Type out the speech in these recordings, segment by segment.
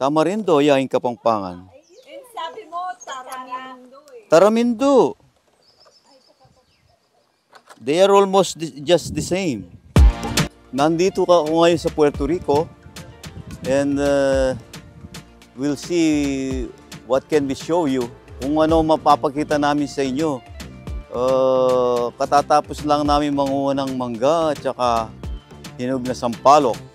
Tamarindo, yaing Kapampangan. Sabi mo, Taramindo eh. Taramindo. They are almost just the same. Nandito ako ngayon sa Puerto Rico and we'll see what can we show you. Kung ano mapapakita namin sa inyo. Katatapos lang namin manguha ng mangga at saka hinog na sampalok.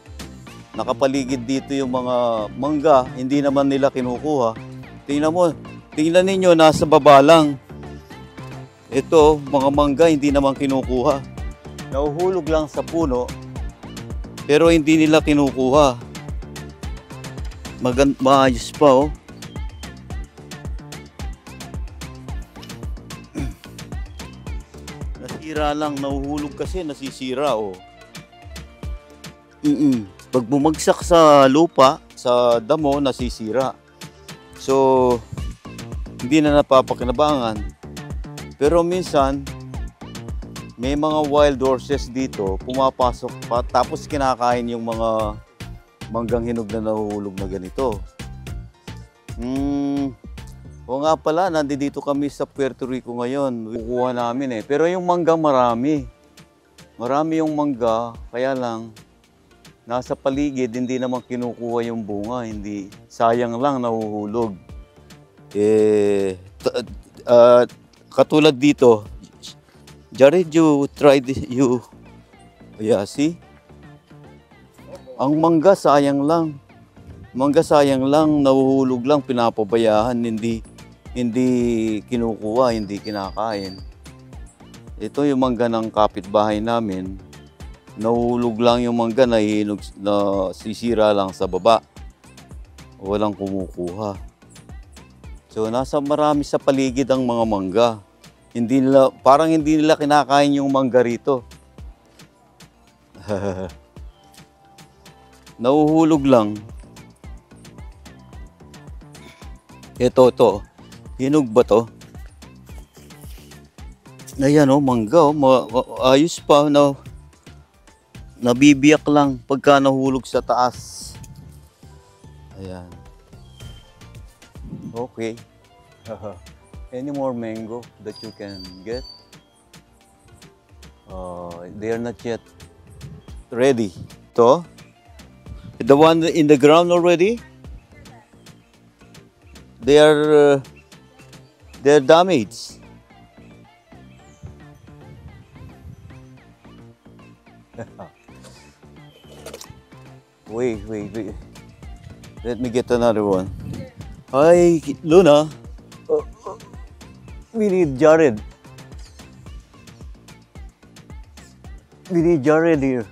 Nakapaligid dito yung mga mangga, hindi naman nila kinukuha. Tingnan ninyo, nasa baba lang. Ito, mga mangga, hindi naman kinukuha. Nahuhulog lang sa puno, pero hindi nila kinukuha. Maayos pa, oh. Nasira lang, nahuhulog kasi, nasisira, oh. Pag bumagsak sa lupa, sa damo, nasisira. So, hindi na napapakinabangan. Pero minsan, may mga wild horses dito, pumapasok pa, tapos kinakain yung mga manggang hinog na nahuhulog na ganito. O nga pala, nandito kami sa Puerto Rico ngayon. Kukuha namin eh. Pero yung mangga marami. Marami yung mangga, kaya lang, nasa paligid, hindi naman kinukuha yung bunga, hindi. Sayang lang, nahuhulog. Katulad dito, Jared, you try this, yeah, see? Ang mangga, sayang lang. Mangga, sayang lang, nahuhulog lang, pinapabayaan, hindi kinukuha, hindi kinakain. Ito yung mangga ng kapitbahay namin. Nahuhulog lang yung mangga, nasisira lang sa baba. Walang kumukuha. So, marami sa paligid ang mga mangga. Parang hindi nila kinakain yung mangga rito. Nahuhulog lang. Ito. Hinog ba to? Ayan, oh, mangga. Ayos pa. Nabibiyak lang pagka nahulog sa taas. Ayan. Okay. Any more mango that you can get? They are not yet ready. Ito? The one in the ground already? They're damaged. Wait. Let me get another one. Hi, Luna. We need Jared. We need Jared here.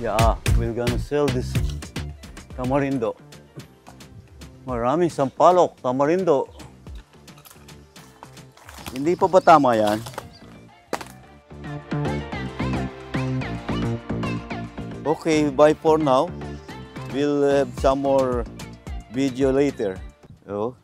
Yeah, we're gonna sell this tamarindo. Maraming sampalok, tamarindo. Hindi pa ba tama yan? Okay, bye for now. We'll have some more video later. Oh.